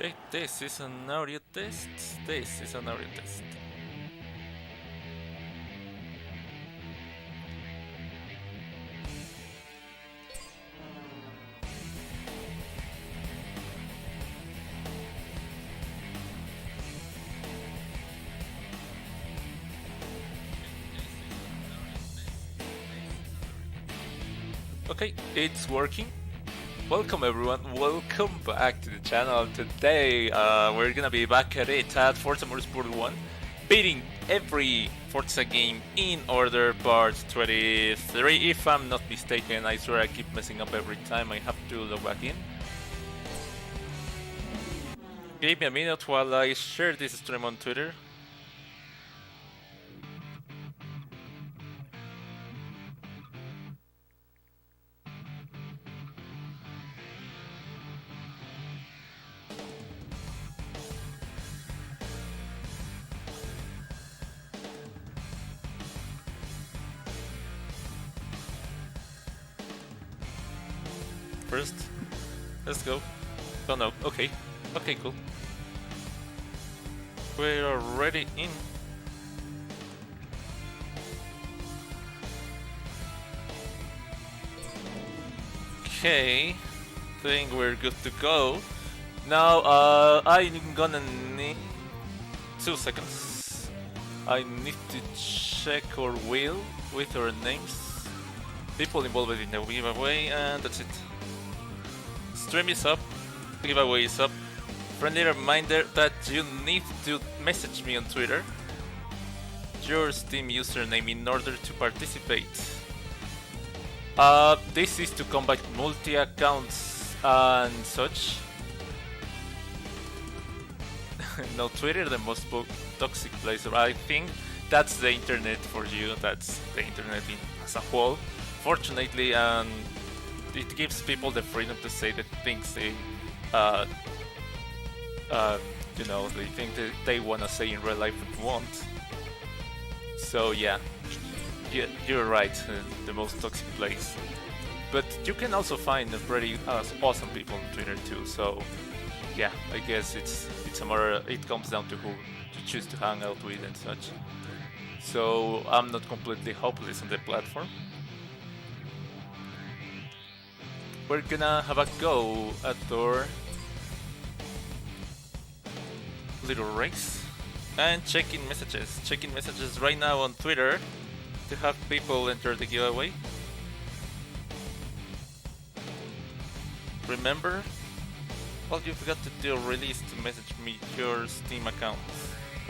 Okay, this is an audio test. This is an audio test. Okay, it's working. Welcome everyone, welcome back to the channel. Today we're gonna be back at it at Forza Motorsport 1, beating every Forza game in order, part 23 if I'm not mistaken. I swear I keep messing up every time I have to log back in. Give me a minute while I share this stream on Twitter. First, let's go. Oh no, okay. Okay, cool. We're already in. Okay, think we're good to go. Now, I'm gonna need 2 seconds. I need to check our wheel with our names, people involved in the giveaway, and that's it. Stream is up, giveaway is up. Friendly reminder that you need to message me on Twitter your Steam username in order to participate. This is to combat multi-accounts and such. No, Twitter, the most toxic place. I think that's the internet for you. That's the internet as a whole. Fortunately, it gives people the freedom to say the things they, they think that they wanna say in real life and won't. So yeah, you're right. The most toxic place. But you can also find pretty awesome people on Twitter too. So yeah, I guess it's a matter. It comes down to who you choose to hang out with and such. So I'm not completely hopeless on the platform. We're gonna have a go at our little race and checking messages. Checking messages right now on Twitter to have people enter the giveaway. Remember, all you've got to do really is to message me your Steam account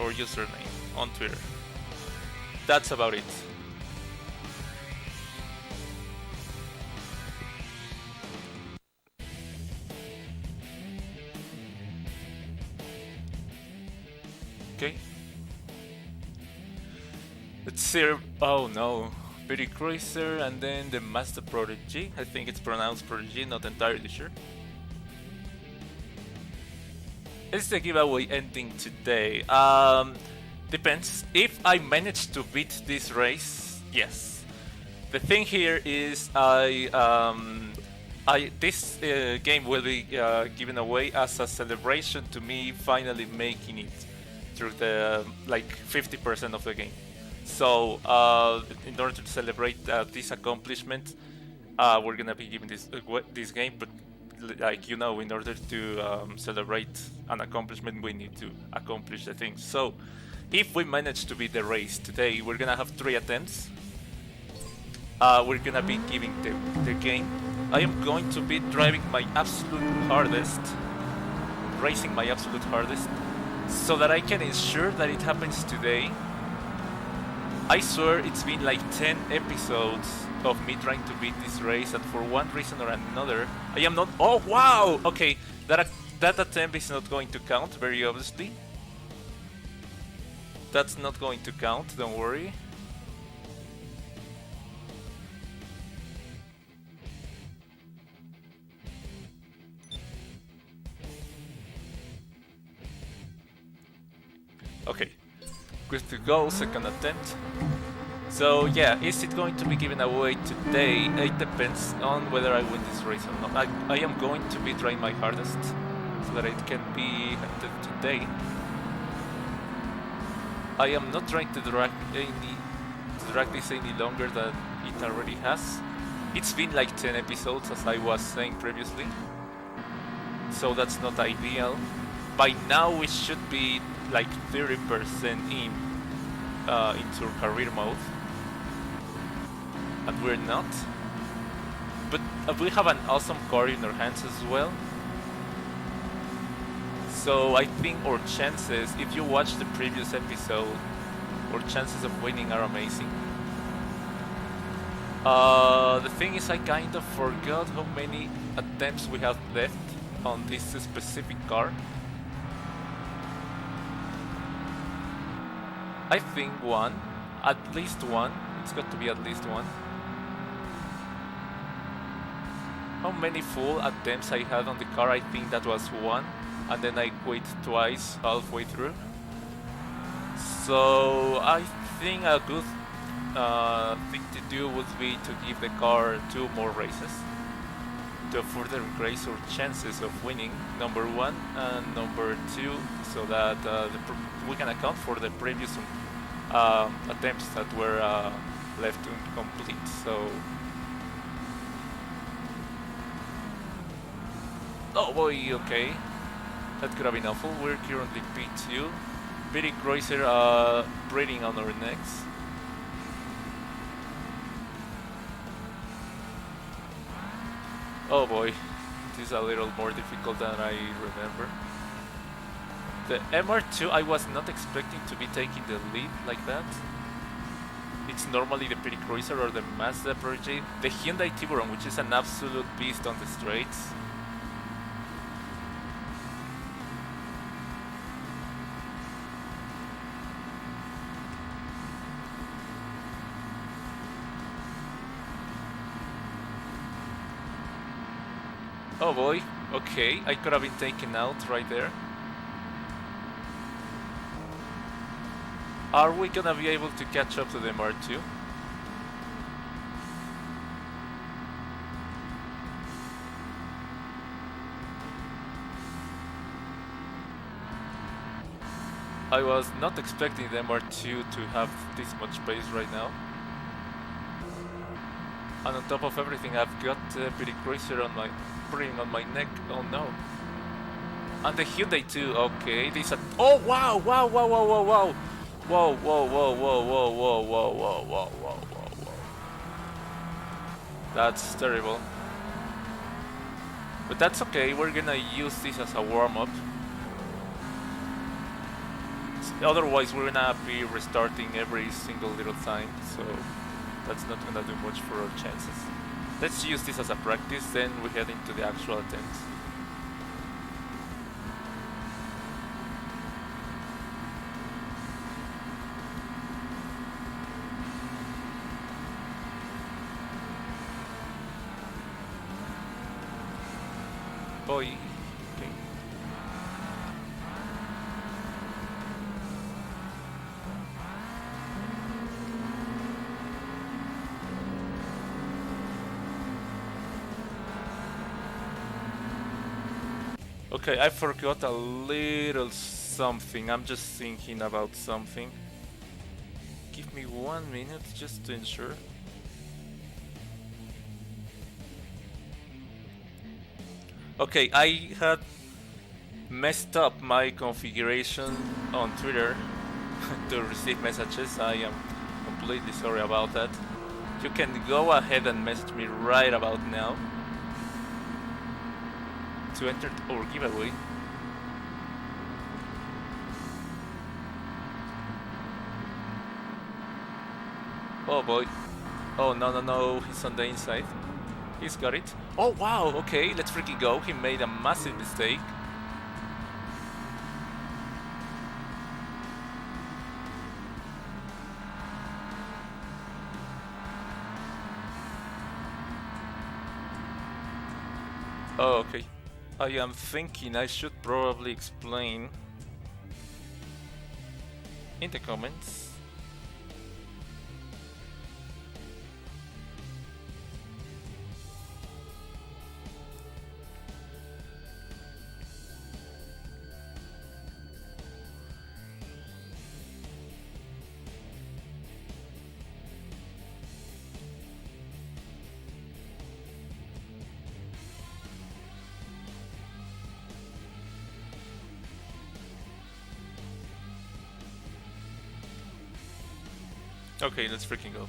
or username on Twitter. That's about it. Okay. Let's see. Oh no. Pretty Cruiser and then the Master Prodigy. I think it's pronounced Prodigy, not entirely sure. Is the giveaway ending today? Depends. If I manage to beat this race, yes. The thing here is this game will be given away as a celebration to me finally making it through the 50% of the game. So in order to celebrate this accomplishment, we're gonna be giving this game. But in order to celebrate an accomplishment, we need to accomplish the thing. So if we manage to beat the race today, we're gonna have 3 attempts. We're gonna be giving the game. I am going to be driving my absolute hardest, racing my absolute hardest, so that I can ensure that it happens today. I swear it's been like 10 episodes of me trying to beat this race, and for one reason or another, I am not. Oh wow! Okay, that attempt is not going to count, very obviously. That's not going to count, don't worry. Okay, good to go, second attempt. So yeah, is it going to be given away today? It depends on whether I win this race or not. I am going to be trying my hardest. so that it can be hunted today. I am not trying to drag this any longer than it already has. It's been like 10 episodes, as I was saying previously, so that's not ideal. By now we should be like 30% into career mode, and we're not. But we have an awesome car in our hands as well. So I think our chances, if you watch the previous episode, our chances of winning are amazing. The thing is, I kind of forgot how many attempts we have left on this specific car. I think one, at least one. It's got to be at least one. How many full attempts I had on the car? I think that was one, and then I quit twice halfway through. So I think a good thing to do would be to give the car 2 more races to further increase our chances of winning, number 1 and number 2, so that we can account for the previous attempts that were left incomplete. So, oh boy, okay, that could have been awful. We're currently P2. Pretty Cruiser breathing on our necks. Oh boy, this is a little more difficult than I remember. The MR2, I was not expecting to be taking the lead like that. It's normally the Pretty Cruiser or the Mazda Project. The Hyundai Tiburon, which is an absolute beast on the straights. Oh boy, okay, I could have been taken out right there. Are we gonna be able to catch up to the MR2? I was not expecting the MR2 to have this much space right now. And on top of everything, I've got Pretty Cruiser on my breathing on my neck. Oh no! And the Hyundai too. Okay, this. Oh wow! Wow! Wow! Wow! Wow! Wow! Whoa! Whoa! Whoa! Whoa! Whoa! Whoa! Whoa! Whoa! Whoa! Whoa! Whoa! That's terrible. But that's okay. We're gonna use this as a warm-up. Otherwise, we're gonna be restarting every single little time. So that's not gonna do much for our chances. Let's use this as a practice, then we head into the actual attempts. Boy, okay. Okay, I forgot a little something. I'm just thinking about something. Give me 1 minute just to ensure. Okay, I had messed up my configuration on Twitter to receive messages. I am completely sorry about that. You can go ahead and message me right about now to enter our giveaway. Oh boy. Oh no, he's on the inside. He's got it. Oh wow, okay, let's freaking go. He made a massive mistake. Oh, okay. I am thinking I should probably explain in the comments. Okay, let's freaking go.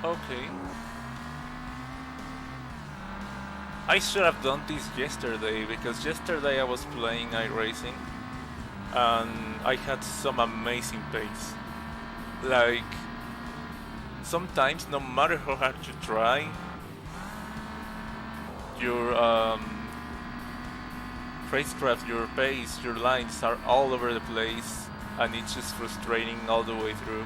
Okay. I should have done this yesterday, because yesterday I was playing iRacing and I had some amazing pace. Like, sometimes, no matter how hard you try, your racecraft, your pace, your lines are all over the place, and it's just frustrating all the way through.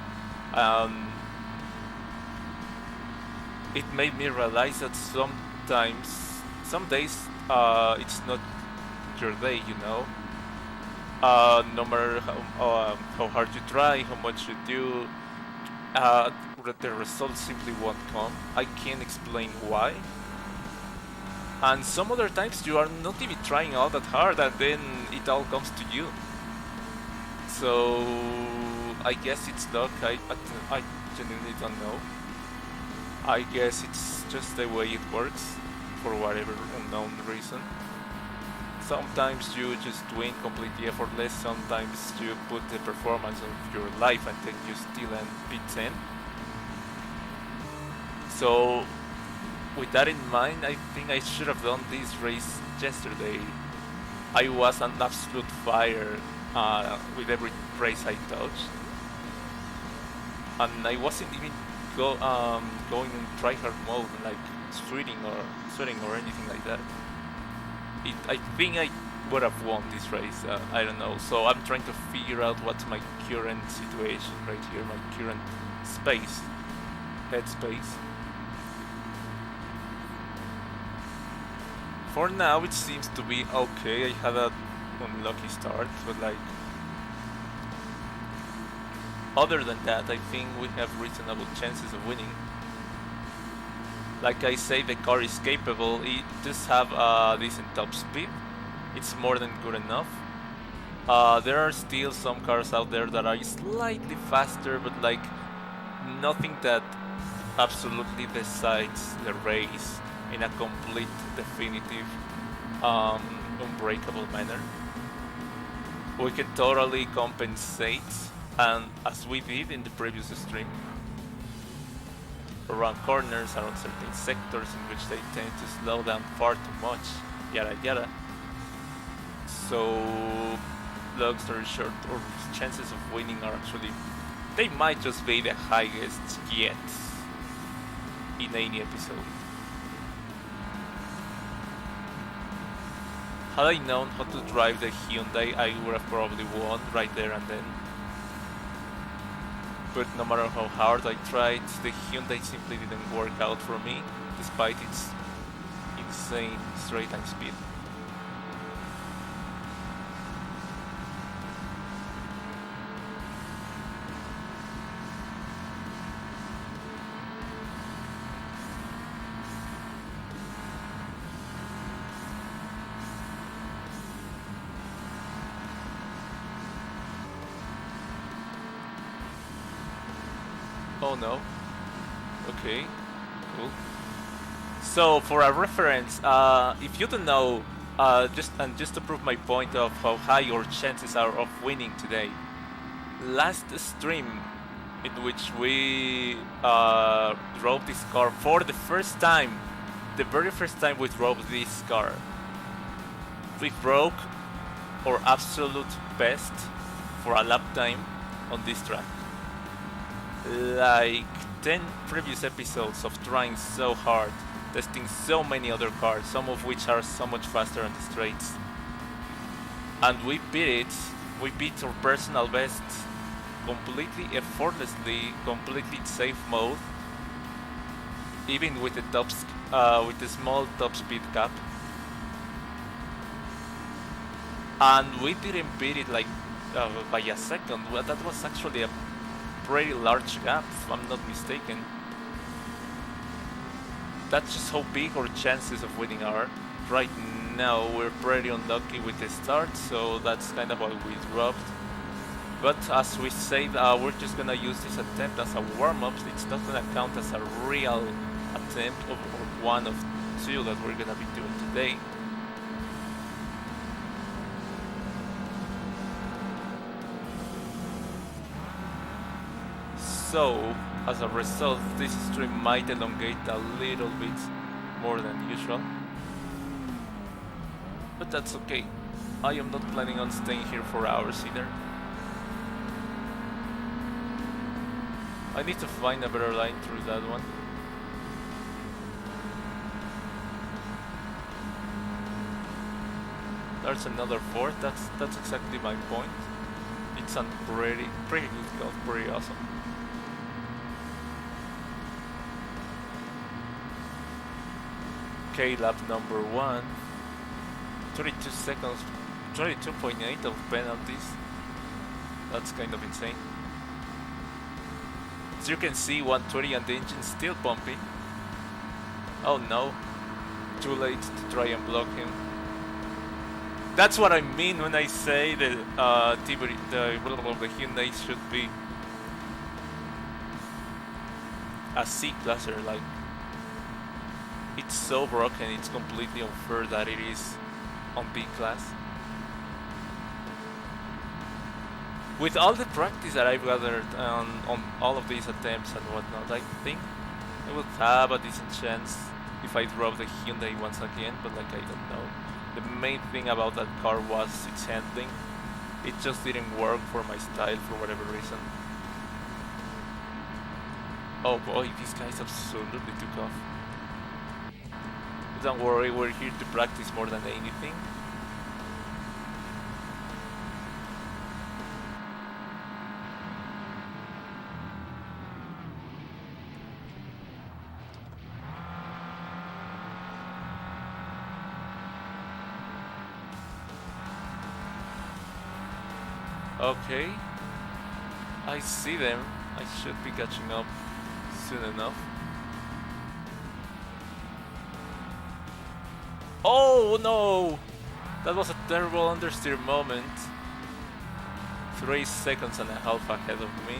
It made me realize that sometimes, some days, it's not your day, you know. No matter how hard you try, how much you do, the results simply won't come. I can't explain why. And some other times you are not even trying all that hard, and then it all comes to you. So I guess it's luck. I genuinely don't know. I guess it's just the way it works, for whatever unknown reason. Sometimes you just win completely effortless, sometimes you put the performance of your life and then you still end P10. So, with that in mind, I think I should have done this race yesterday. I was an absolute fire with every race I touched. And I wasn't even going in tryhard mode, like sweating or anything like that. I think I would have won this race. I don't know. So I'm trying to figure out what's my current situation right here, my current headspace. For now, it seems to be okay. I had an unlucky start, but like, other than that, I think we have reasonable chances of winning. Like I say, the car is capable. It does have a decent top speed. It's more than good enough. There are still some cars out there that are slightly faster, but like nothing that absolutely decides the race in a complete, definitive, unbreakable manner. We can totally compensate, and as we did in the previous stream, around corners, around certain sectors in which they tend to slow down far too much, yada yada. So, long story short, our chances of winning are actually, they might just be the highest yet in any episode. Had I known how to drive the Hyundai, I would have probably won right there and then. But no matter how hard I tried, the Hyundai simply didn't work out for me, despite its insane straight line speed. Oh no. Okay, cool. So for a reference, if you don't know, just to prove my point of how high your chances are of winning today, last stream in which we drove this car for the first time, the very first time we drove this car, we broke our absolute best for a lap time on this track. Like 10 previous episodes of trying so hard, testing so many other cars, some of which are so much faster on the straights. And we beat it, we beat our personal best completely effortlessly, completely safe mode, even with the small top speed cap. And we didn't beat it like by a second. Well, that was actually a pretty large gap, if I'm not mistaken. That's just how big our chances of winning are. Right now we're pretty unlucky with the start, so that's kind of why we dropped. But as we said, we're just gonna use this attempt as a warm-up. It's not gonna count as a real attempt or one of two that we're gonna be doing today. So, as a result, this stream might elongate a little bit more than usual. But that's okay. I am not planning on staying here for hours either. I need to find a better line through that one. There's another fourth. That's exactly my point. It's a pretty good golf, pretty awesome. Okay, lap number 1. 32 seconds, 22.8 of penalties. That's kind of insane. As you can see, 120 and the engine's still pumping. Oh no, too late to try and block him. That's what I mean when I say that the Hyundai should be a C-classer. Like, it's so broken, it's completely unfair that it is on B-class. With all the practice that I've gathered on all of these attempts and whatnot, I think I would have a decent chance if I drove the Hyundai once again, but like, I don't know. The main thing about that car was its handling. It just didn't work for my style for whatever reason. Oh boy, these guys absolutely took off. But don't worry, we're here to practice more than anything. Okay, I see them. I should be catching up soon enough. Oh no! That was a terrible understeer moment. 3 seconds and a half ahead of me.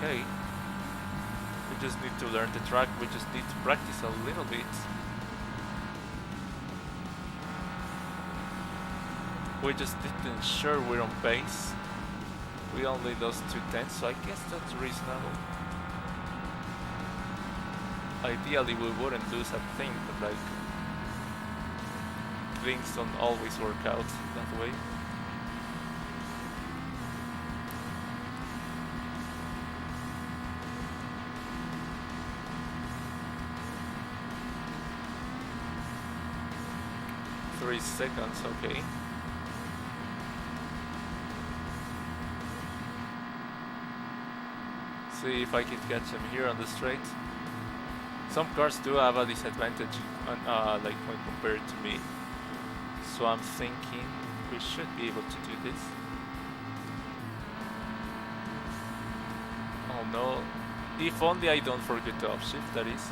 Okay, we just need to learn the track, we just need to practice a little bit. We just need to ensure we're on pace. We only lost 2/10, so I guess that's reasonable. Ideally we wouldn't lose a thing, but like, things don't always work out that way. Three seconds, okay. See if I can catch him here on the straight. Some cars do have a disadvantage like when compared to me. So I'm thinking we should be able to do this. Oh no. If only I don't forget to upshift, that is.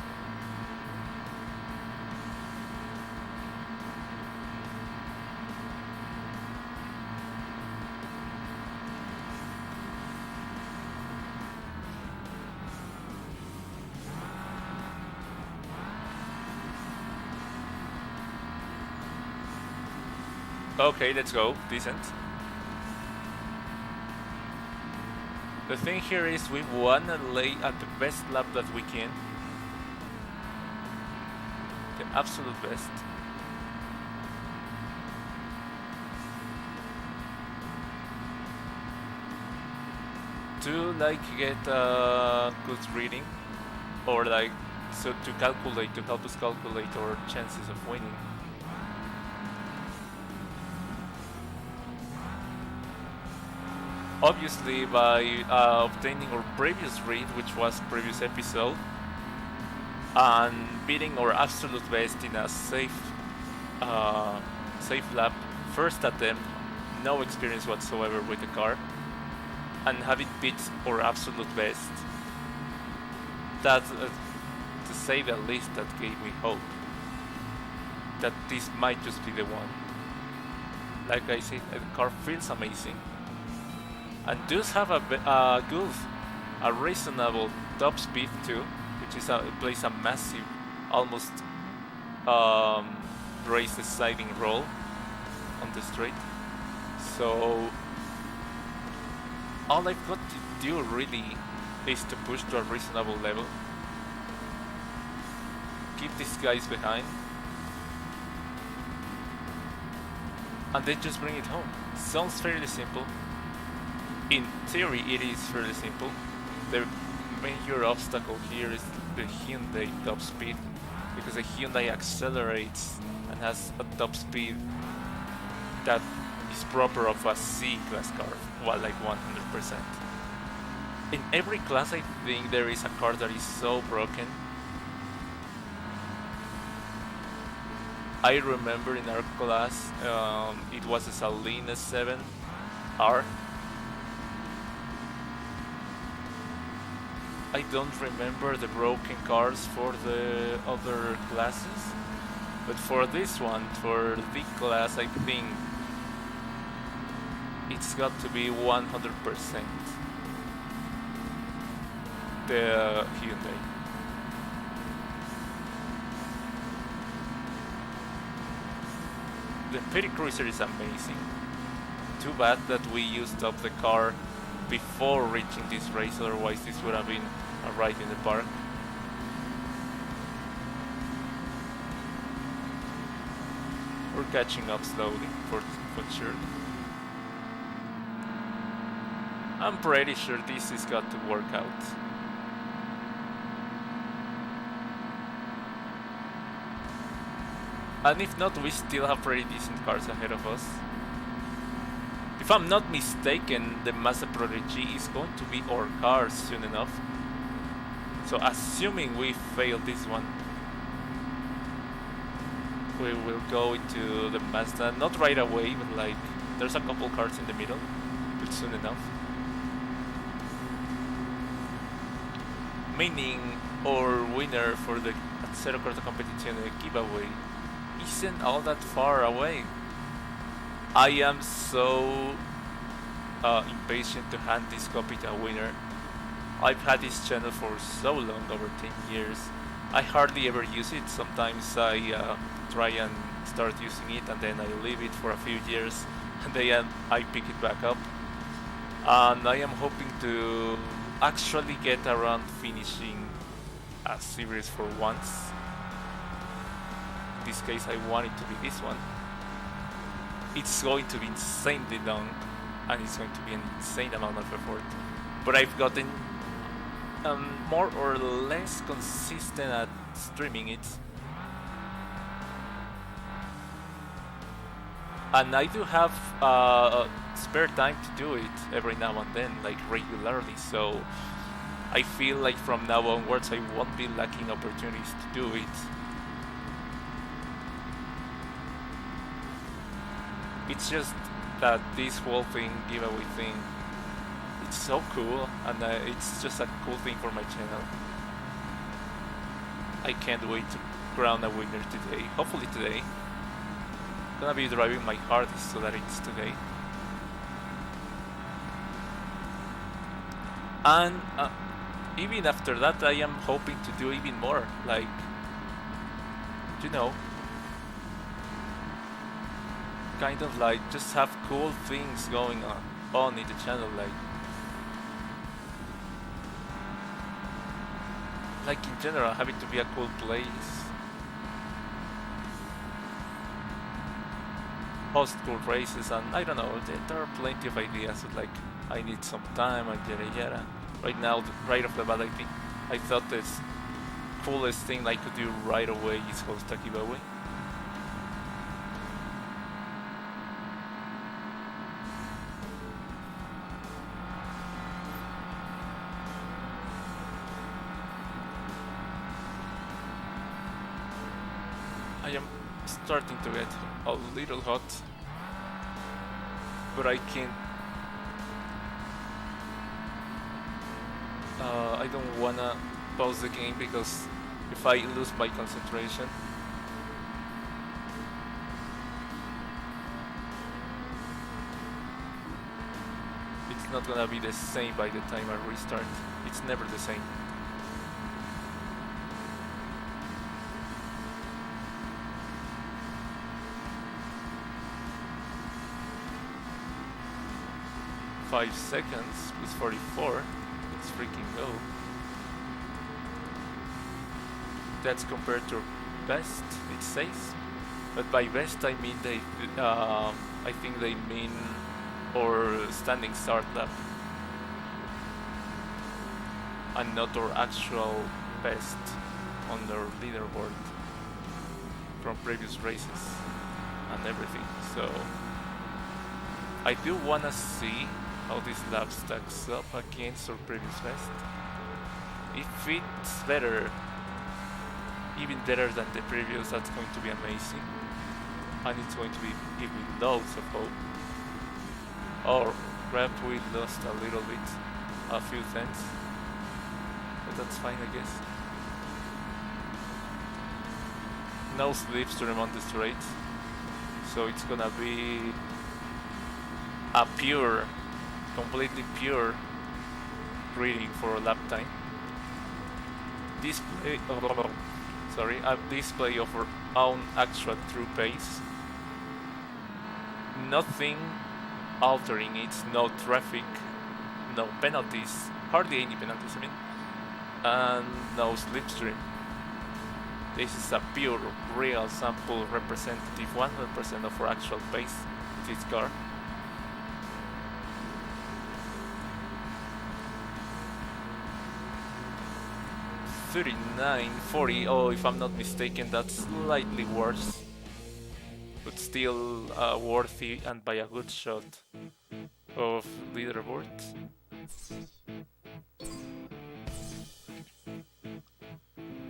Okay, let's go. Decent. The thing here is we wanna lay at the best lap that we can. The absolute best. To like get a good reading, or like so to calculate, to help us calculate our chances of winning. Obviously, by obtaining our previous read, which was previous episode, and beating our absolute best in a safe lap, first attempt, no experience whatsoever with the car, and having beat our absolute best. That, to say the least, that gave me hope that this might just be the one. Like I said, the car feels amazing, and does have a good, a reasonable top speed too, which is plays a massive, almost race deciding role on the straight. So all I've got to do really is to push to a reasonable level, keep these guys behind, and then just bring it home. Sounds fairly simple. In theory, it is fairly simple. The major obstacle here is the Hyundai top speed, because the Hyundai accelerates and has a top speed that is proper of a C-class car, well, like 100%. In every class, I think there is a car that is so broken. I remember in our class, it was a Salina 7R. I don't remember the broken cars for the other classes, but for this one, for the class, I think it's got to be 100% the Hyundai. The Pity Cruiser is amazing. Too bad that we used up the car before reaching this race, otherwise this would have been a ride in the park. We're catching up slowly, for sure. I'm pretty sure this has got to work out. And if not, we still have pretty decent cars ahead of us. If I'm not mistaken, the Mazda Prodigy is going to be our car soon enough. So assuming we fail this one, we will go into the Mazda, not right away, but like there's a couple cars in the middle, but soon enough. Meaning our winner for the Assetto Corsa Competizione giveaway isn't all that far away. I am so impatient to hand this copy to a winner. I've had this channel for so long, over 10 years. I hardly ever use it. Sometimes I try and start using it and then I leave it for a few years and then I pick it back up. And I am hoping to actually get around finishing a series for once. In this case, I want it to be this one. It's going to be insanely long and it's going to be an insane amount of effort, but I've gotten more or less consistent at streaming it, and I do have spare time to do it every now and then, like regularly, so I feel like from now onwards I won't be lacking opportunities to do it. It's just that this whole thing, giveaway thing, it's so cool, and it's just a cool thing for my channel. I can't wait to crown a winner today, hopefully today. I'm gonna be driving my hardest so that it's today. And even after that, I am hoping to do even more, like, you know, kind of like just have cool things going on in the channel, like in general, having to be a cool place, host cool races, and I don't know, there are plenty of ideas, but like I need some time and yada yada. Right now, right off the bat, I thought the coolest thing I could do right away is host a giveaway. I am starting to get a little hot, but I can't. I don't wanna pause the game because if I lose my concentration, it's not gonna be the same by the time I restart. It's never the same. Five seconds plus 44. Let's freaking go. That's compared to best, it says. But by best I mean they, I think they mean our standing start lap, and not our actual best on their leaderboard from previous races and everything. So I do wanna see how this lap stacks up against our previous best. If it's better, even better than the previous, that's going to be amazing. And it's going to be give me loads of hope. Or grab we lost a little bit, a few tenths. But that's fine, I guess. No slipstream on the straight. So it's gonna be a pure, completely pure reading for lap time. Display, a display of our own actual true pace. Nothing altering it, no traffic, no penalties, hardly any penalties, I mean, and no slipstream. This is a pure, real sample representative 100% of our actual pace with this car. $39.40. Oh, if I'm not mistaken, that's slightly worse, but still worthy and by a good shot of leaderboard.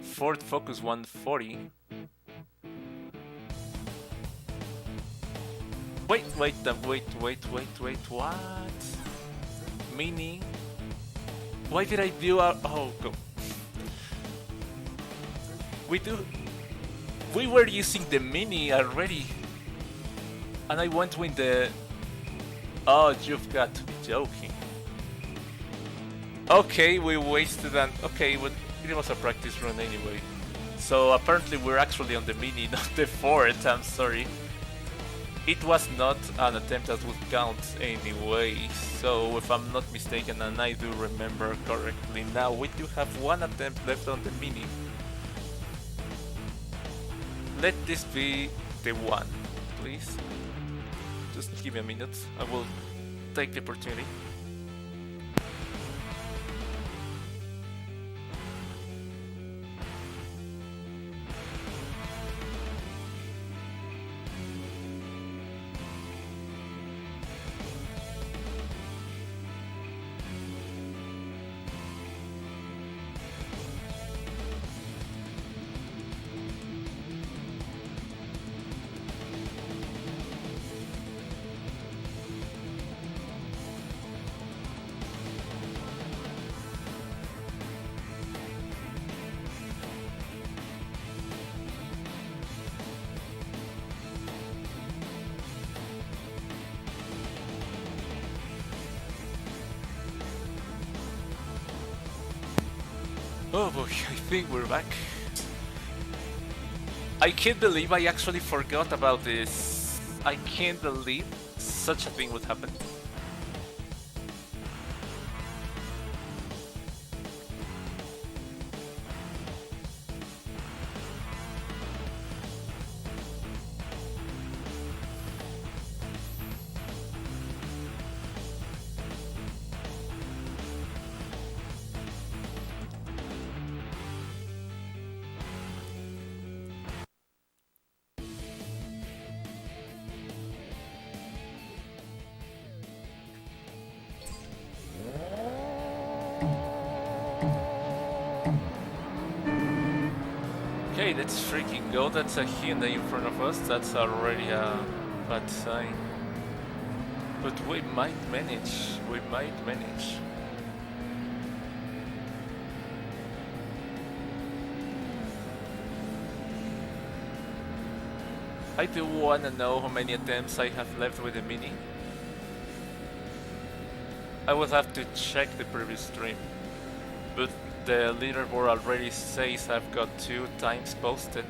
Ford Focus 140. Wait, what? Mini? Why did I do a... Oh, go. We were using the Mini already. And I went with the... Oh, you've got to be joking. Okay, we wasted an... Okay, but it was a practice run anyway. So apparently we're actually on the Mini, not the Ford, I'm sorry. It was not an attempt that would count anyway, so if I'm not mistaken and I do remember correctly now, we do have one attempt left on the Mini. Let this be the one, please. Just give me a minute, I will take the opportunity. Oh boy, I think we're back. I can't believe I actually forgot about this. I can't believe such a thing would happen. let's freaking go. That's a Hyundai in front of us. That's already a bad sign. But we might manage. We might manage. I do wanna know how many attempts I have left with the Mini. I would have to check the previous stream, but the leaderboard already says I've got 2 times posted.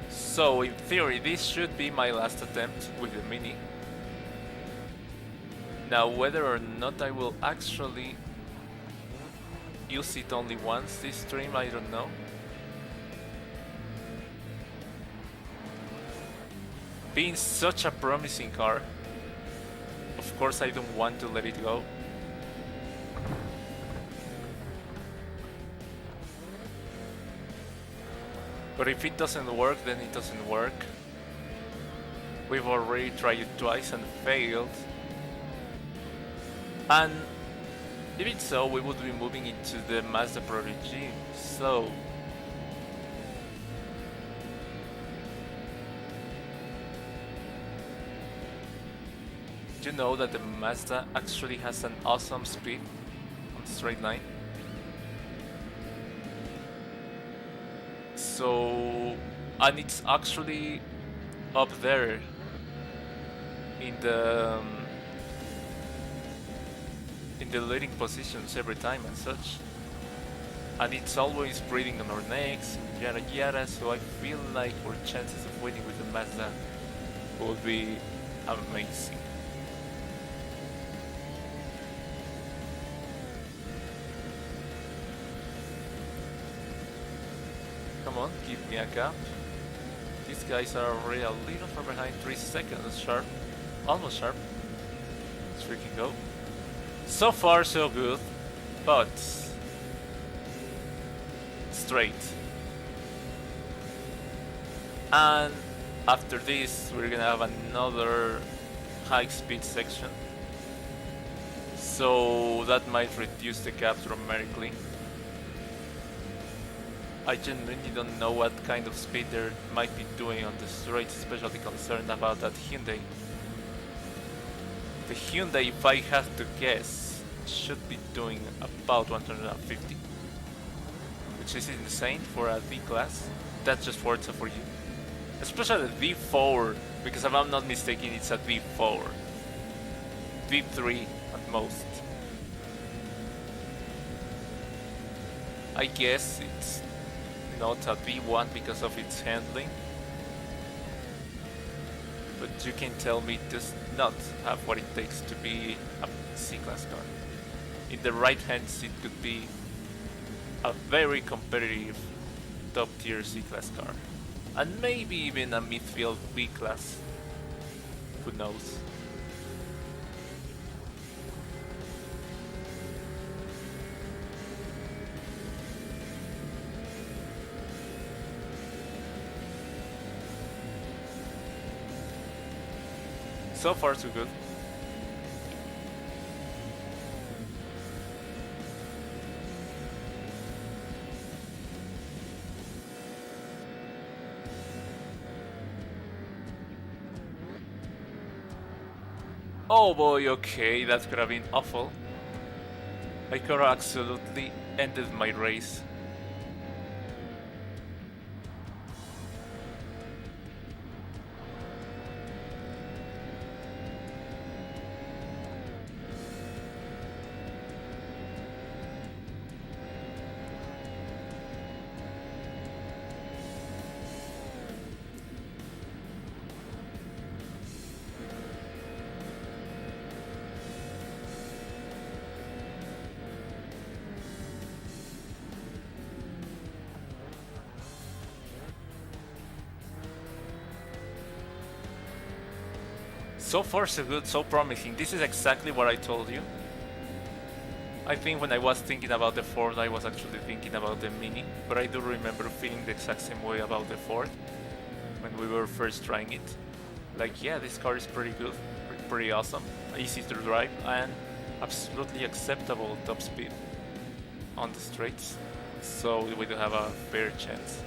So in theory, this should be my last attempt with the Mini. Now, whether or not I will actually use it only once this stream, I don't know. Being such a promising car, of course I don't want to let it go. But if it doesn't work, then it doesn't work. We've already tried it twice and failed. And even so, we would be moving into the Mazda Pro regime, so... Do you know that the Mazda actually has an awesome speed on straight line? So... and it's actually up there in the leading positions every time and such, and it's always breathing on our necks, yada yada, so I feel like our chances of winning with the Mazda will be amazing. Come on, give me a gap. These guys are already a little far behind, 3 seconds sharp, almost sharp. Let's freaking go. So far so good, but straight. And after this we're gonna have another high speed section, so that might reduce the gap dramatically. I genuinely don't know what kind of speed they might be doing on the straight, especially concerned about that Hyundai. The Hyundai, if I have to guess, should be doing about 150, which is insane for a V-Class. That's just Forza for you. Especially the V4, because if I'm not mistaken, it's a V4. V3 at most. I guess it's not a V1 because of its handling. But you can tell me it does not have what it takes to be a C-Class car. In the right hands it could be a very competitive top tier C-Class car. And maybe even a midfield B-Class. Who knows? So far so good. Oh boy, okay, that could have been awful. I could have absolutely ended my race. So far so good, so promising. This is exactly what I told you. I think when I was thinking about the Ford, I was actually thinking about the Mini, but I do remember feeling the exact same way about the Ford when we were first trying it. Like, yeah, this car is pretty good, pretty awesome, easy to drive, and absolutely acceptable top speed on the straights, so we do have a fair chance.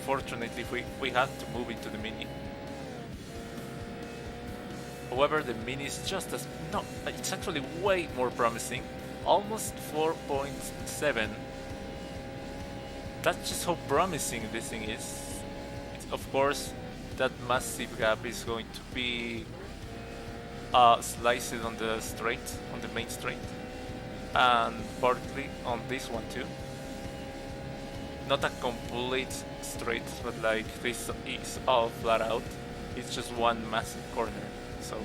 Fortunately, we had to move into the mini. However, the mini is just as... no, it's actually way more promising. Almost 4.7. That's just how promising this thing is. Of course, that massive gap is going to be sliced on the straight, on the main straight, and partly on this one too. Not a complete straight, but like this is all flat out. It's just one massive corner, so...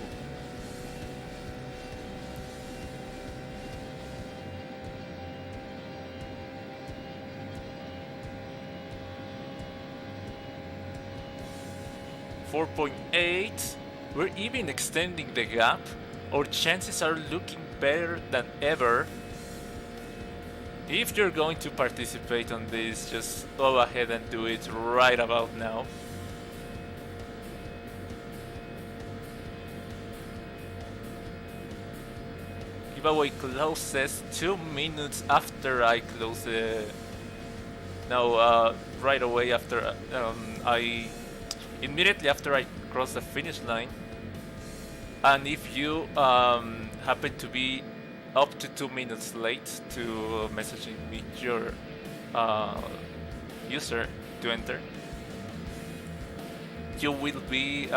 .8. We're even extending the gap. Our chances are looking better than ever. If you're going to participate on this, just go ahead and do it right about now. Giveaway closes 2 minutes after I close the... no, right away after immediately after I cross the finish line. And if you happen to be up to 2 minutes late to messaging me your user to enter, you will be...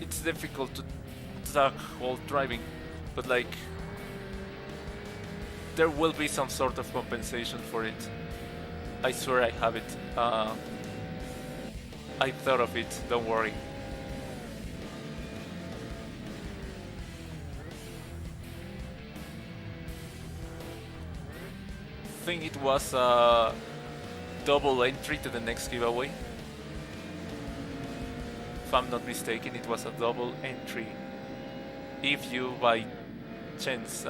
it's difficult to talk while driving, but like there will be some sort of compensation for it. I swear I have it. I thought of it, don't worry. I think it was a double entry to the next giveaway. If I'm not mistaken, it was a double entry. If you by chance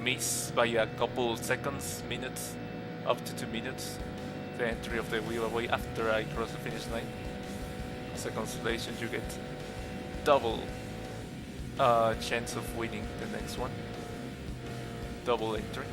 miss by a couple seconds, minutes, up to 2 minutes, the entry of the giveaway after I cross the finish line, as a consolation you get double chance of winning the next one. Double entry.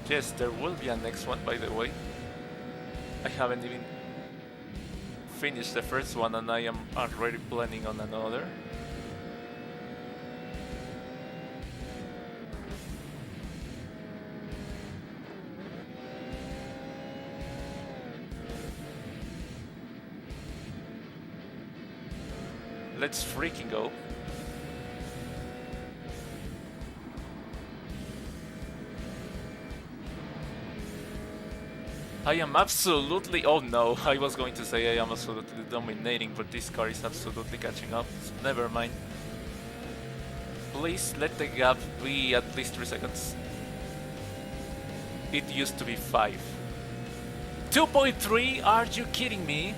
Yes, there will be a next one, by the way. I haven't even finished the first one and I am already planning on another. Let's freaking go. I am absolutely... oh no, I was going to say I am absolutely dominating, but this car is absolutely catching up, so never mind. Please let the gap be at least 3 seconds. It used to be 5. 2.3? Are you kidding me?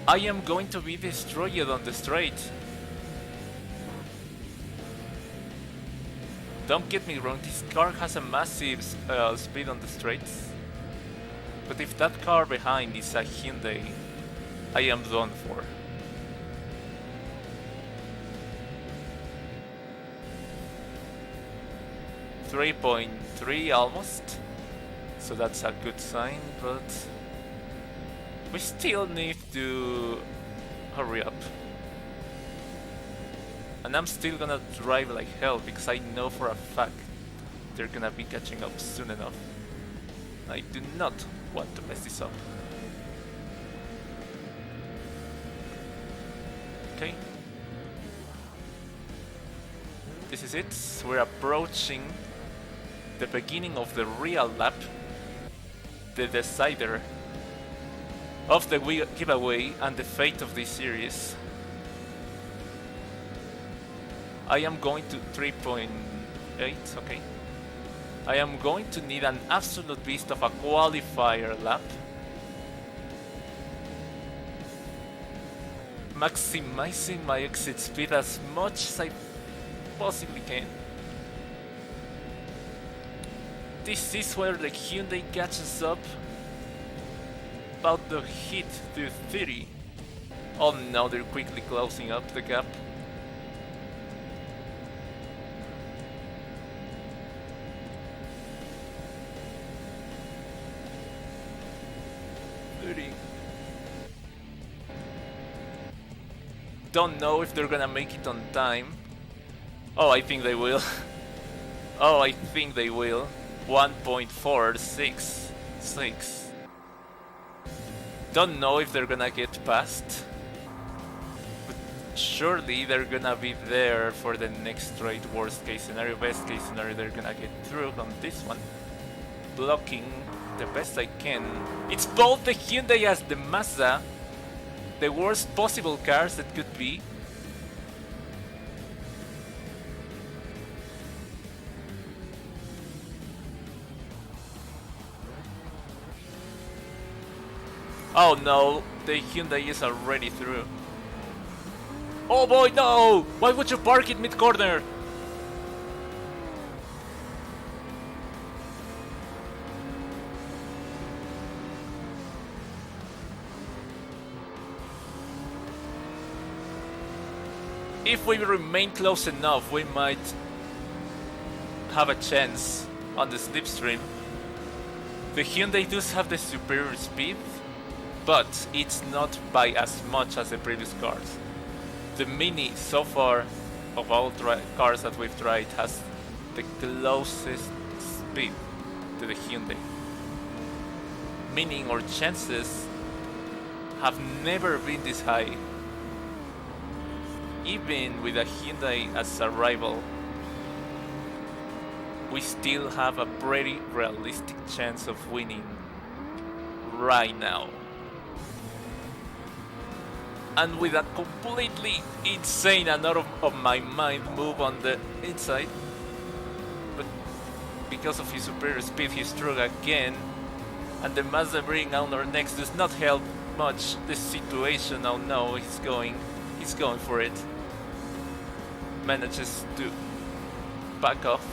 I am going to be destroyed on the straight. Don't get me wrong, this car has a massive speed on the straights. But if that car behind is a Hyundai, I am done for. .3 almost. So that's a good sign, but we still need to hurry up. And I'm still gonna drive like hell because I know for a fact they're gonna be catching up soon enough. I do not want to mess this up. Okay. This is it. We're approaching the beginning of the real lap. The decider of the giveaway and the fate of this series. I am going to 3.8, okay. I am going to need an absolute beast of a qualifier lap. Maximizing my exit speed as much as I possibly can. This is where the Hyundai catches up. About to hit to 30. Oh no, they're quickly closing up the gap. Don't know if they're gonna make it on time. Oh, I think they will. Oh, I think they will. 1.466. Don't know if they're gonna get past. But surely they're gonna be there for the next straight. Worst case scenario, best case scenario, they're gonna get through on this one. Blocking the best I can. It's both the Hyundai as the Mazda. The worst possible cars that could be. Oh no, the Hyundai is already through. Oh boy, no! Why would you park it mid-corner? If we remain close enough, we might have a chance on the slipstream. The Hyundai does have the superior speed, but it's not by as much as the previous cars. The Mini, so far, of all cars that we've tried, has the closest speed to the Hyundai. Meaning our chances have never been this high. Even with a Hyundai as a rival, we still have a pretty realistic chance of winning right now. And with a completely insane and out of my mind move on the inside, but because of his superior speed he struck again, and the Mazda bringing on our next does not help much the situation. Oh no, he's going for it. Manages to back off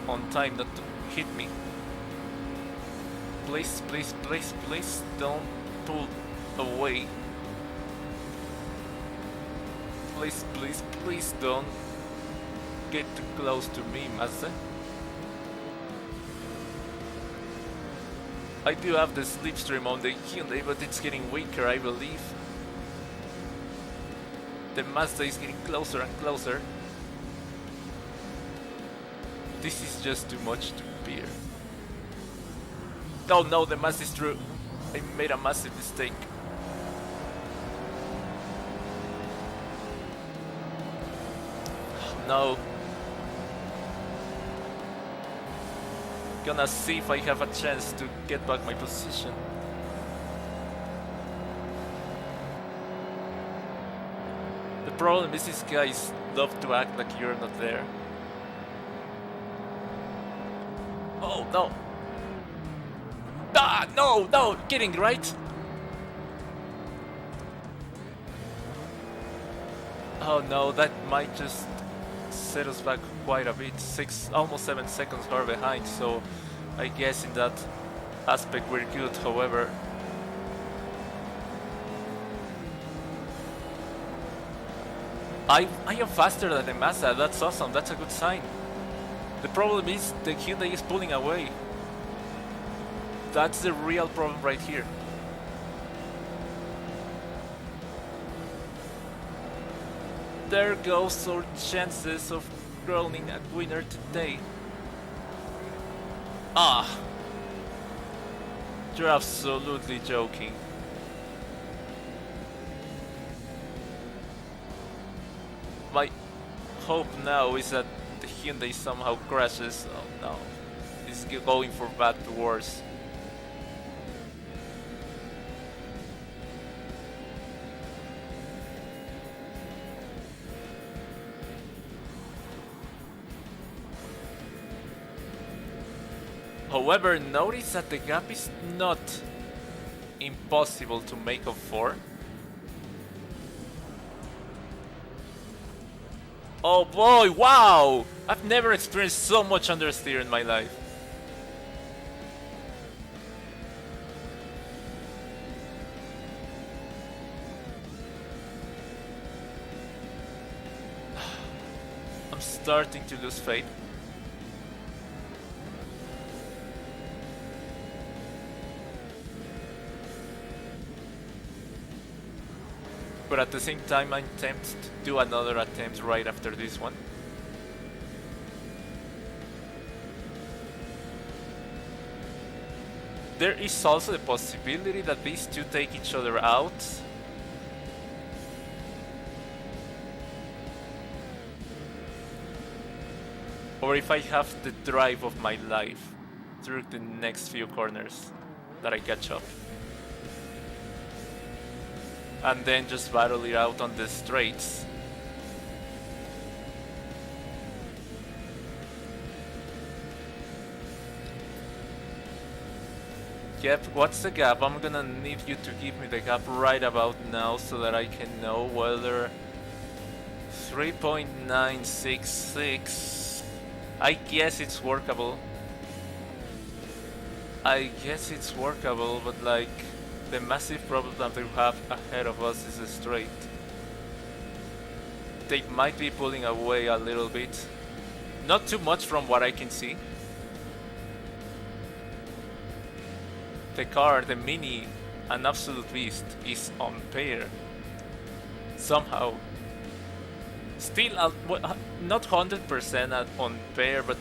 on time not to hit me. Please, please, please, please don't pull away. Please, please, please don't get too close to me, Mazda. I do have the slipstream on the Hyundai, but it's getting weaker, I believe. The Mazda is getting closer and closer. This is just too much to bear. Oh no, the Mazda is through. I made a massive mistake. No. Gonna see if I have a chance to get back my position. The problem is these guys love to act like you're not there. Oh no! Ah, no, no, kidding, right? Oh no, that might just set us back quite a bit. Almost 7 seconds far behind, so I guess in that aspect we're good. However, I am faster than the Mazda. That's awesome, that's a good sign. The problem is the Hyundai is pulling away. That's the real problem right here. There goes our chances of crowning a winner today. Ah! You're absolutely joking. My hope now is that the Hyundai somehow crashes. Oh no. It's going from bad to worse. However, notice that the gap is not impossible to make up for. Oh boy, wow! I've never experienced so much understeer in my life. I'm starting to lose faith. But at the same time, I'm tempted to do another attempt right after this one. There is also the possibility that these two take each other out. Or if I have the drive of my life through the next few corners that I catch up. And then just battle it out on the straights. Yep, what's the gap? I'm gonna need you to give me the gap right about now so that I can know whether 3.966. I guess it's workable. I guess it's workable, but like the massive problem that we have ahead of us is straight. They might be pulling away a little bit. Not too much from what I can see. The car, the Mini, an absolute beast, is on pair. Somehow. Still not 100% on pair, but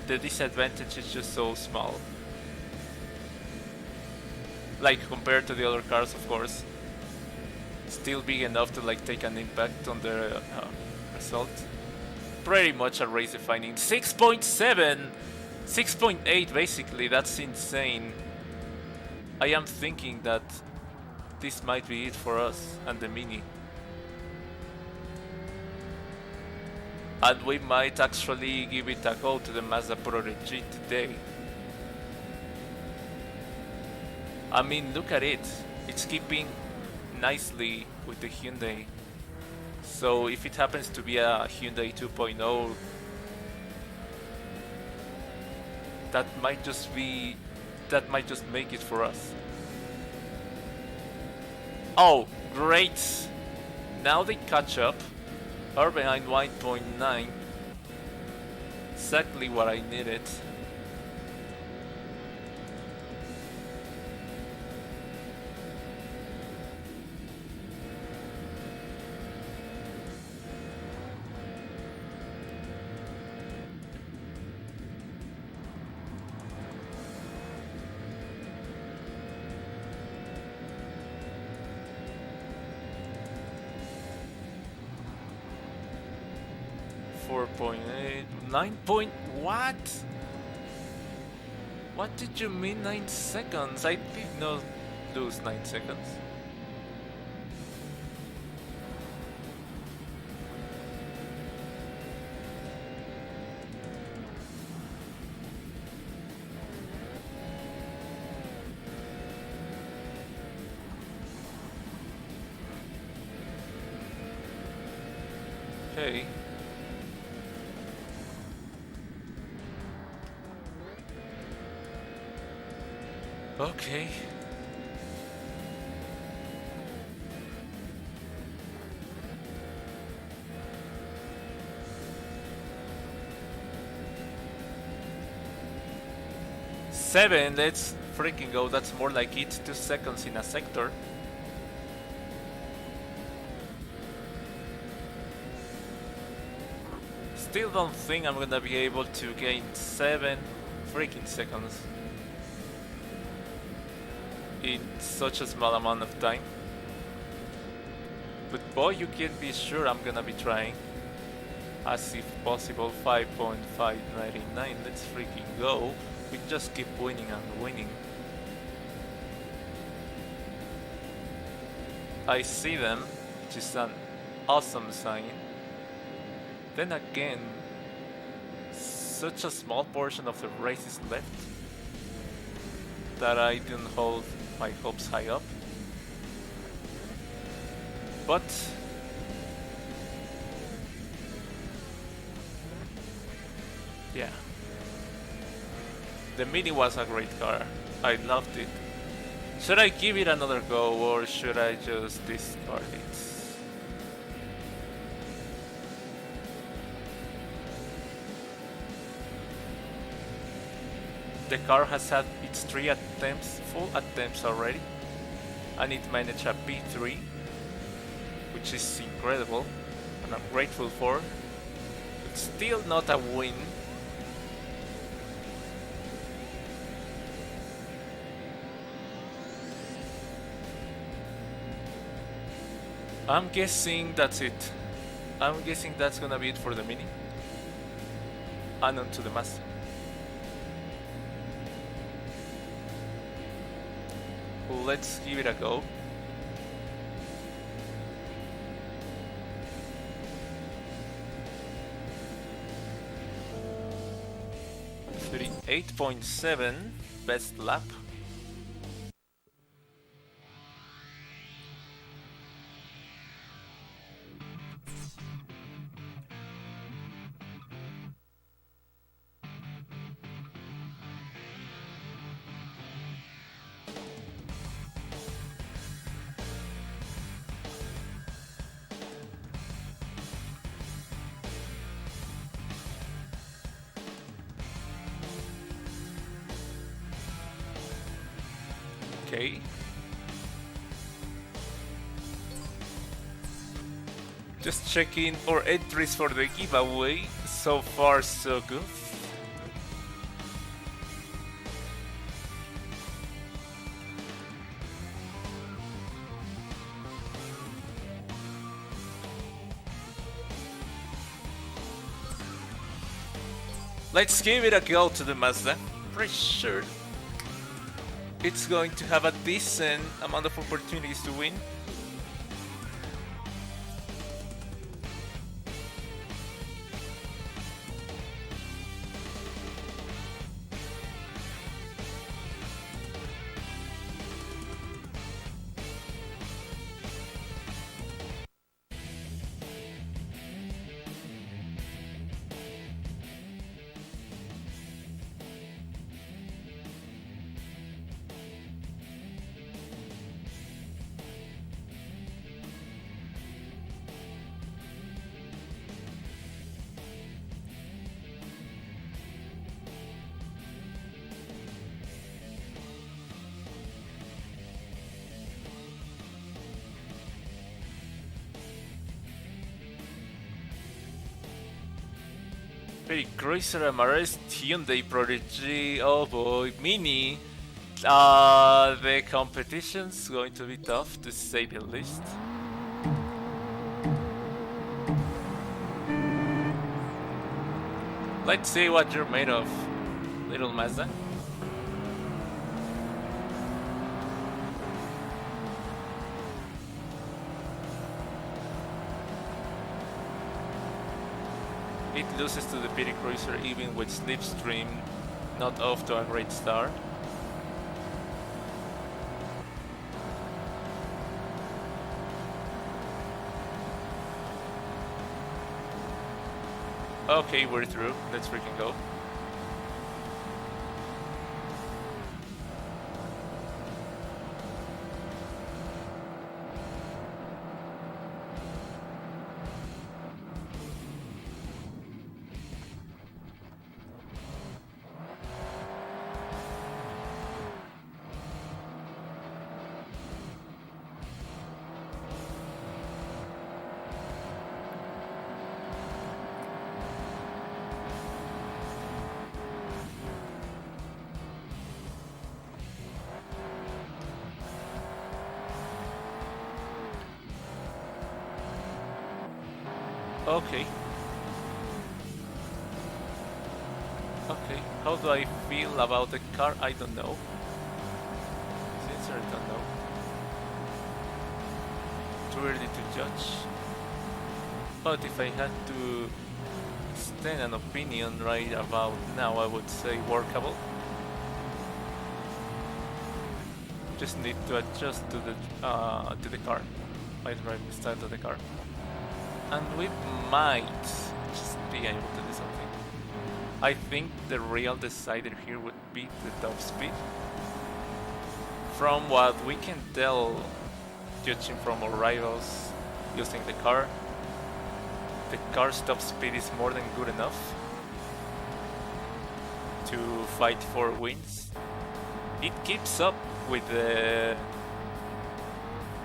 the disadvantage is just so small. Like compared to the other cars, of course. Still big enough to like take an impact on the result. Pretty much a race defining. 6.7! 6.8 basically, that's insane. I am thinking that this might be it for us and the Mini. And we might actually give it a go to the Mazda Prodigy today. I mean, look at it. It's keeping nicely with the Hyundai. So if it happens to be a Hyundai 2.0, that might just make it for us. Oh, great! Now they catch up. Are behind 1.9. Exactly what I needed. What? What did you mean 9 seconds? I did not lose 9 seconds. Okay. Okay. Seven, let's freaking go. That's more like it. 2 seconds in a sector. Still don't think I'm gonna be able to gain 7 freaking seconds in such a small amount of time. But boy, you can be sure I'm gonna be trying. As if possible, 5.599. Let's freaking go. We just keep winning and winning. I see them, which is an awesome sign. Then again, such a small portion of the race is left. that I didn't hold my hopes high up. But yeah, the Mini was a great car. I loved it. Should I give it another go or should I just discard it? The car has had its 3 attempts, full attempts already, and it managed a P3, which is incredible and I'm grateful for. It's still not a win. I'm guessing that's it. I'm guessing that's gonna be it for the Mini. And on to the Master. Let's give it a go. .7 best lap. Okay. Just checking our entries for the giveaway. So far, so good. Let's give it a go to the Mazda. Pretty sure it's going to have a decent amount of opportunities to win. Very Cruiser Amarest Hyundai Prodigy. Oh boy, Mini. The competition's going to be tough to say the least. Let's see what you're made of, little Mazda. It loses to the Pity Cruiser even with Slipstream not off to a great start. Okay, we're through. Let's freaking go. Okay. Okay, how do I feel about the car? I don't know. Sincerely don't know. Too early to judge. But if I had to stand an opinion right about now, I would say workable. just need to adjust to the car, my driving style to the car, and we might just be able to do something. I think the real decider here would be the top speed. From what we can tell, judging from our rivals using the car's top speed is more than good enough to fight for wins. It keeps up with the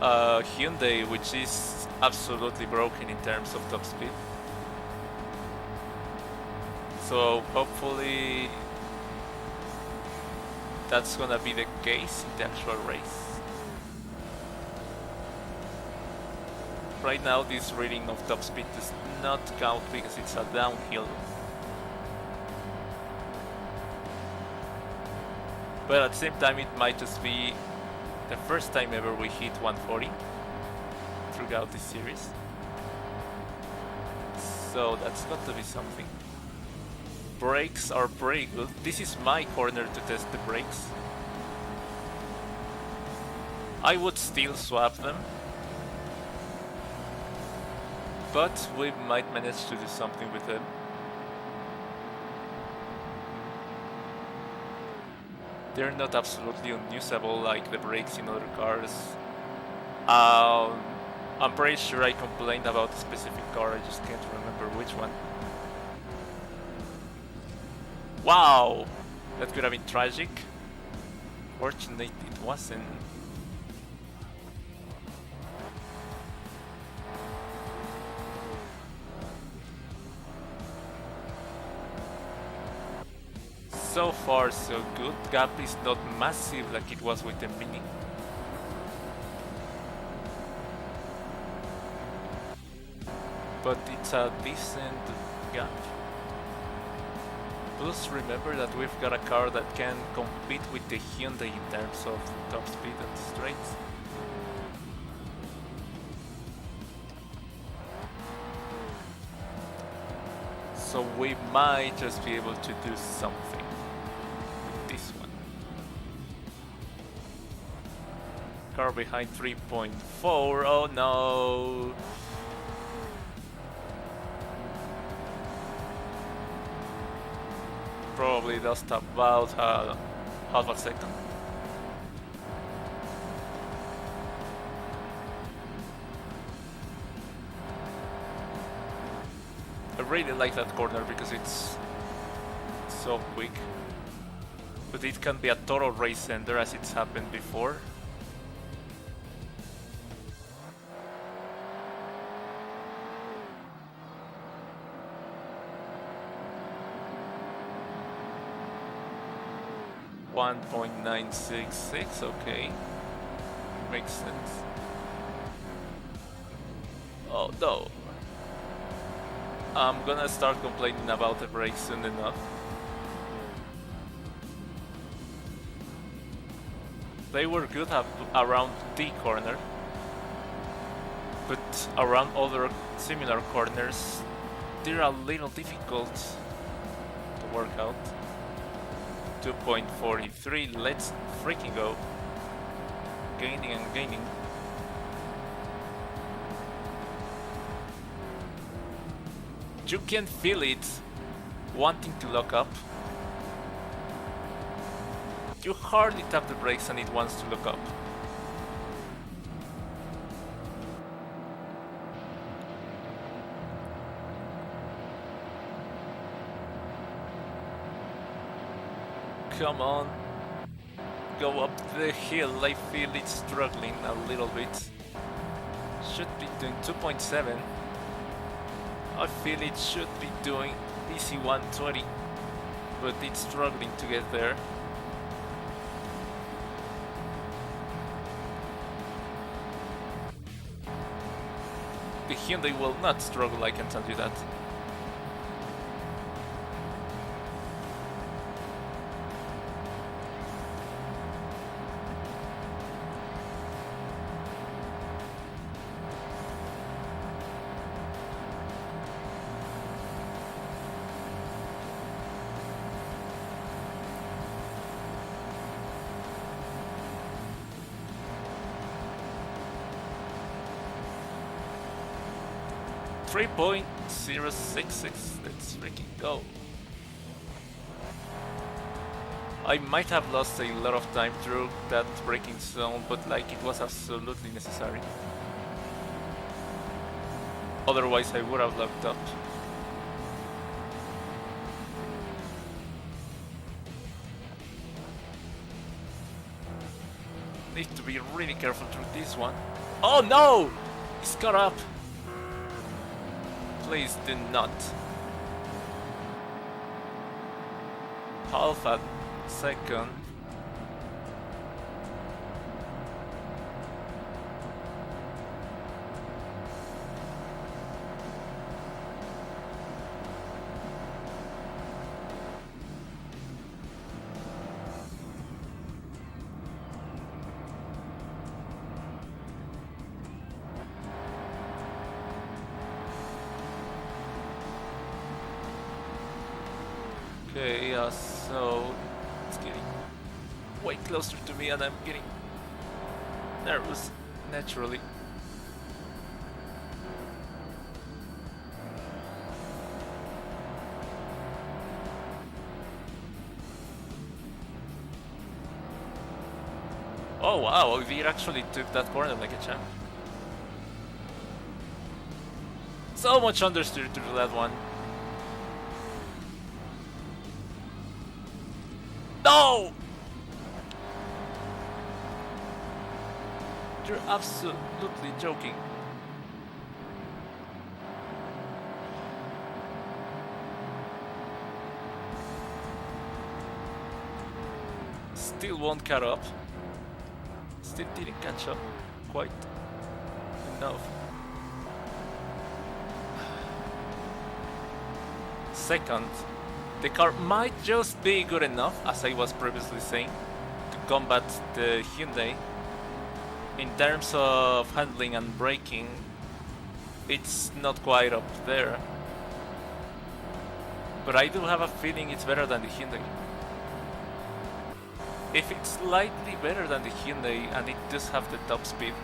Hyundai, which is absolutely broken in terms of top speed. So hopefully that's gonna be the case in the actual race. Right now this reading of top speed does not count because it's a downhill. But at the same time it might just be the first time ever we hit 140 throughout this series. So that's got to be something. Brakes are pretty good. This is my corner to test the brakes. I would still swap them, but we might manage to do something with them. They're not absolutely unusable like the brakes in other cars. I'm pretty sure I complained about a specific car, I just can't remember which one. Wow! That could have been tragic. Fortunately it wasn't. So far so good. Gap is not massive like it was with the Mini. But it's a decent gap. Plus remember that we've got a car that can compete with the Hyundai in terms of top speed and straights. So we might just be able to do something with this one. Car behind 3.4, oh no! Probably lost about half a second. I really like that corner because it's so quick, but it can be a total race ender as it's happened before. .966, okay, makes sense. Oh no. I'm gonna start complaining about the brakes soon enough. They were good around the corner, but around other similar corners, they're a little difficult to work out. 2.43, let's freaking go. Gaining and gaining. You can feel it wanting to lock up. You hardly tap the brakes and it wants to lock up. Come on, go up the hill. I feel it's struggling a little bit. Should be doing 2.7. I feel it should be doing easy 120, but it's struggling to get there. The Hyundai will not struggle, I can tell you that. 3.066. Let's freaking go. I might have lost a lot of time through that braking zone, but like it was absolutely necessary. Otherwise I would have locked up. Need to be really careful through this one. Oh no! He's caught up! Please do not. Half a second. Okay, so it's getting way closer to me and I'm getting nervous naturally. Oh wow, we actually took that corner like a champ. So much understeer to that one. No! You're absolutely joking. Still won't catch up. Still didn't catch up quite enough. Second. The car might just be good enough, as I was previously saying, to combat the Hyundai. In terms of handling and braking, it's not quite up there. But I do have a feeling it's better than the Hyundai. If it's slightly better than the Hyundai and it does have the top speed,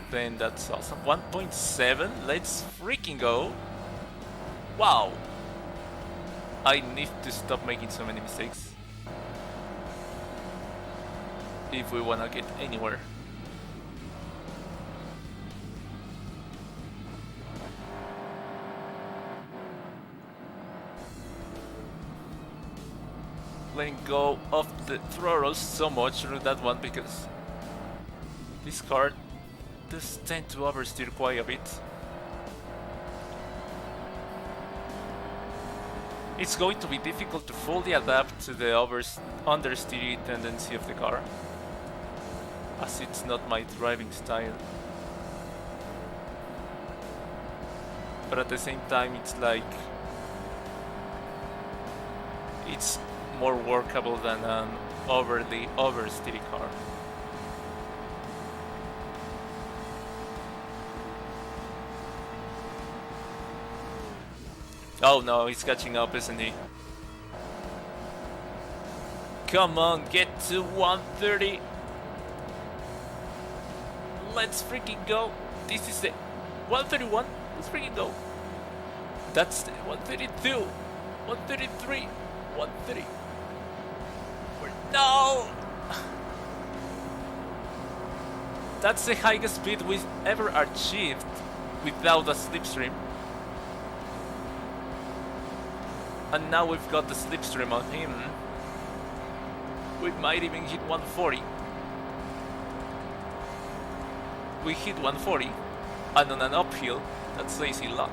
then that's awesome. 1.7, let's freaking go. Wow! I need to stop making so many mistakes if we wanna get anywhere. Letting go of the throttle so much through that one because this car does tend to oversteer quite a bit. It's going to be difficult to fully adapt to the understeer tendency of the car, as it's not my driving style. But at the same time, it's like it's more workable than an overly oversteer car. Oh no, he's catching up, isn't he? Come on, get to 130. Let's freaking go. This is the 131. Let's freaking go. That's the 132. 133. 130. No! That's the highest speed we've ever achieved without a slipstream. And now we've got the slipstream on him. We might even hit 140. We hit 140, and on an uphill, that says a lot.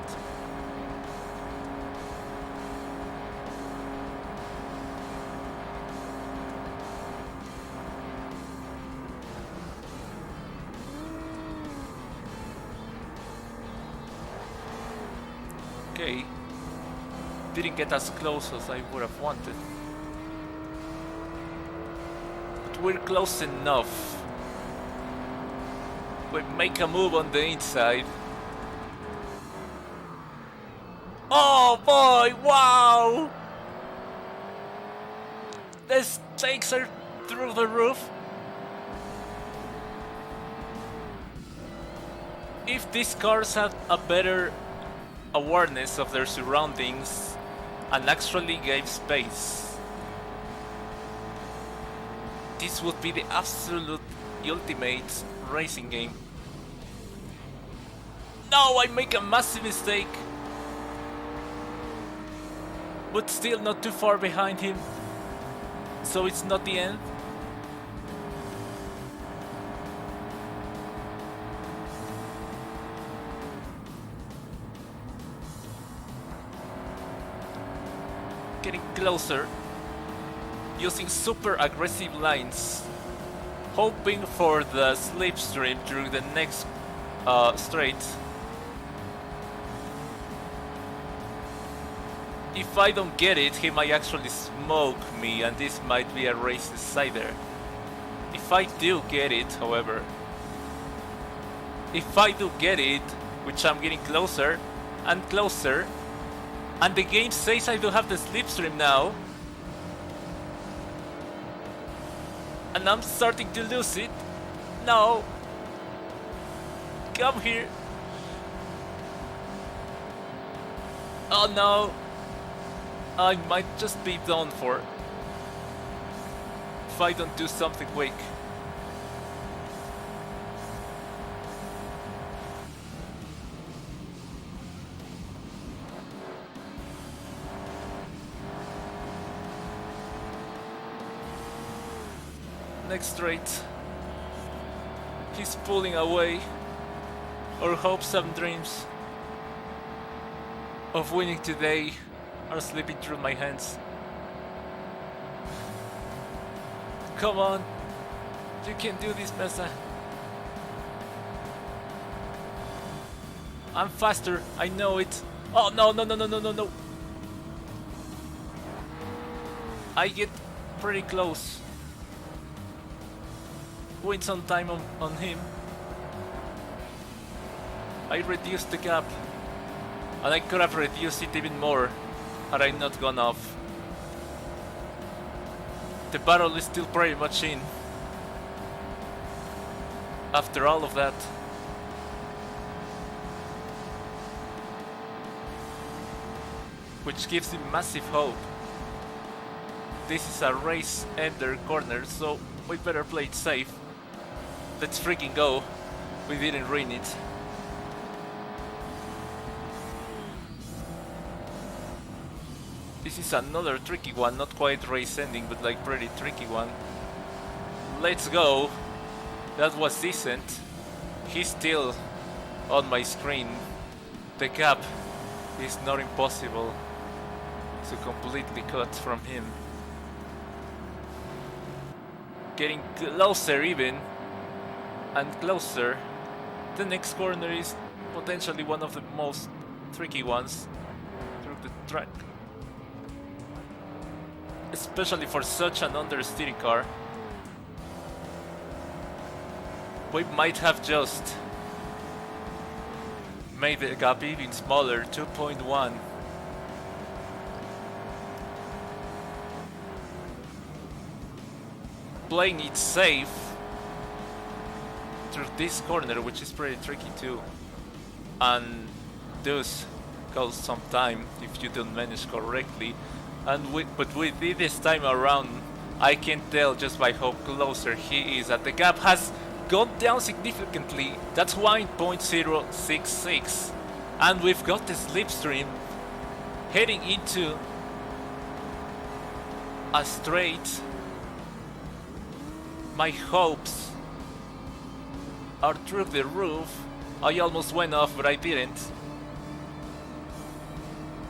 Okay. Didn't get as close as I would have wanted. But we're close enough. We make a move on the inside. Oh boy, wow! The stakes are through the roof. If these cars had a better awareness of their surroundings and actually gave space, this would be the absolute ultimate racing game. No, I make a massive mistake, but still not too far behind him, so it's not the end. Getting closer, using super aggressive lines, hoping for the slipstream through the next straight. If I don't get it, he might actually smoke me, and this might be a race decider. If I do get it, however, which I'm getting closer and closer, and the game says I do have the slipstream now, and I'm starting to lose it. No, come here. Oh no, I might just be done for if I don't do something quick. Next straight, he's pulling away. Our hopes and dreams of winning today are slipping through my hands. Come on, you can do this, Mesa. I'm faster, I know it. Oh no, no, no, no, no, no, no. I get pretty close. Win some time on him. I reduced the gap, and I could have reduced it even more had I not gone off. The battle is still pretty much in after all of that. Which gives him massive hope. This is a race ender corner, so we better play it safe. Let's freaking go. We didn't ruin it. This is another tricky one, not quite race ending, but like pretty tricky one. Let's go. That was decent. He's still on my screen. The gap is not impossible to completely cut from him. Getting closer even. And closer. The next corner is potentially one of the most tricky ones through the track. Especially for such an understeering car. We might have just made the gap even smaller, 2.1. Playing it safe through this corner, which is pretty tricky too, and does cost some time if you don't manage correctly. But with it this time around, I can tell just by how closer he is that the gap has gone down significantly. That's 1.066, and we've got the slipstream heading into a straight. My hopes are through the roof. I almost went off, but I didn't.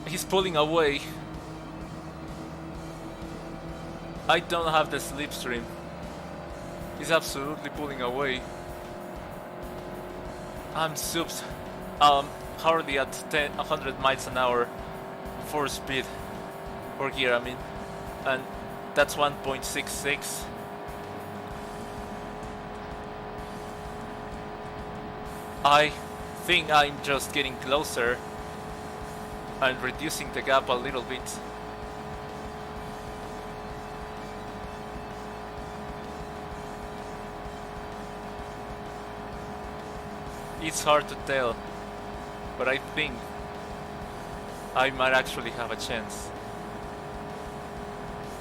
He's pulling away. I don't have the slipstream. He's absolutely pulling away. I'm subs hardly at 100 miles an hour for speed, or gear I mean, and that's 1.66. I think I'm just getting closer and reducing the gap a little bit. It's hard to tell, but I think I might actually have a chance.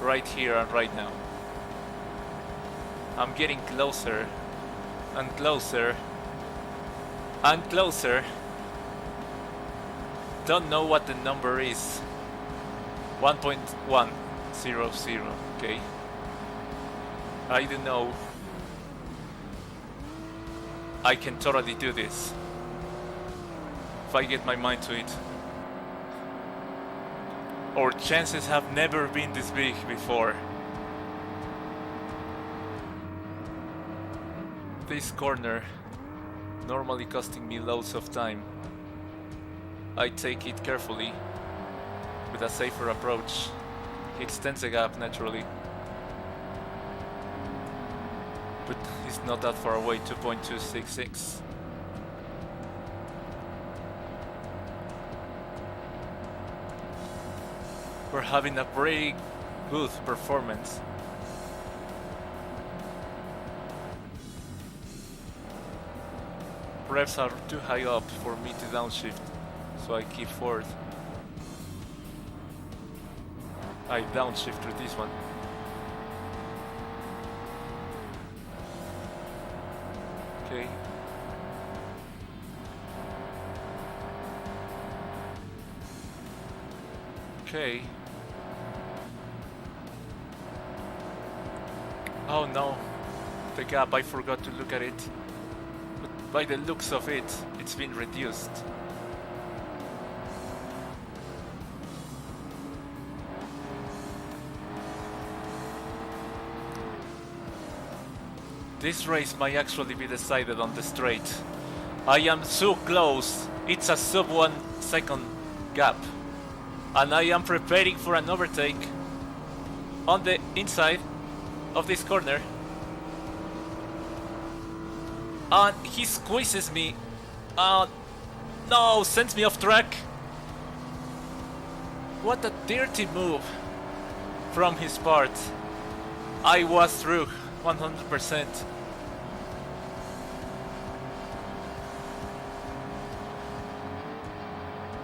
Right here and right now. I'm getting closer and closer and closer. Don't know what the number is. 1.100, okay. I don't know. I can totally do this if I get my mind to it. Our chances have never been this big before. This corner, normally costing me loads of time, I take it carefully, with a safer approach. He extends the gap naturally. But he's not that far away, 2.266. We're having a very good performance. Revs are too high up for me to downshift, so I keep forward. I downshift with this one. Okay. Okay. Oh no, the gap, I forgot to look at it. But by the looks of it, it's been reduced. This race might actually be decided on the straight. I am so close, it's a sub 1 second gap. And I am preparing for an overtake on the inside of this corner. And he squeezes me. No, sends me off track. What a dirty move from his part. I was through 100%.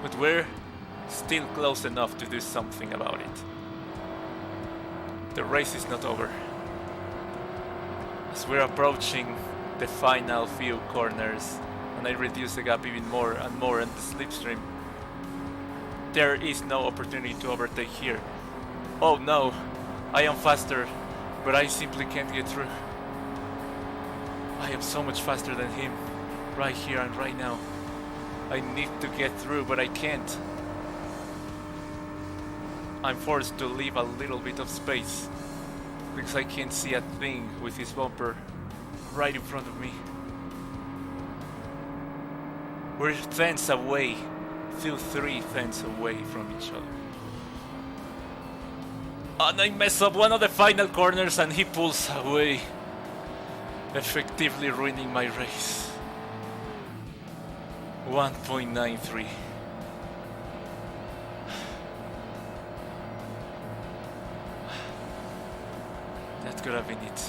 But we're still close enough to do something about it. The race is not over. As we're approaching the final few corners and I reduce the gap even more and more in the slipstream, there is no opportunity to overtake here. Oh no, I am faster, but I simply can't get through. I am so much faster than him, right here and right now. I need to get through, but I can't. I'm forced to leave a little bit of space because I can't see a thing with his bumper right in front of me. We're tenths away, 2-3 tenths away from each other. And I mess up one of the final corners and he pulls away, effectively ruining my race. 1.93. That could have been it.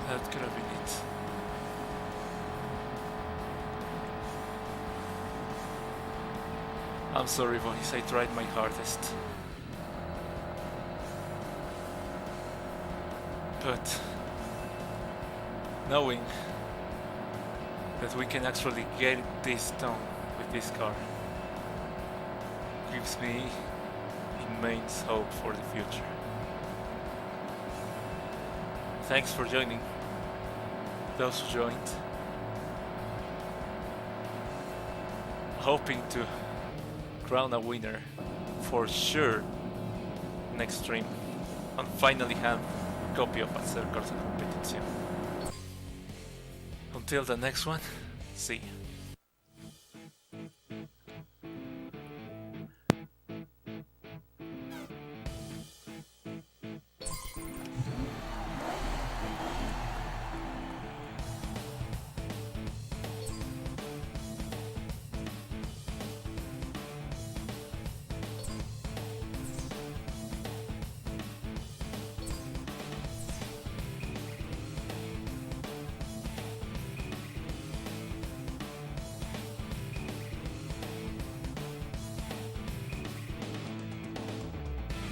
That could have been it. I'm sorry, boys, I tried my hardest. But knowing that we can actually get this done with this car gives me immense hope for the future. Thanks for joining, those who joined. Hoping to crown a winner for sure next stream and finally have a copy of Assetto Corsa Competizione. Until the next one, see you.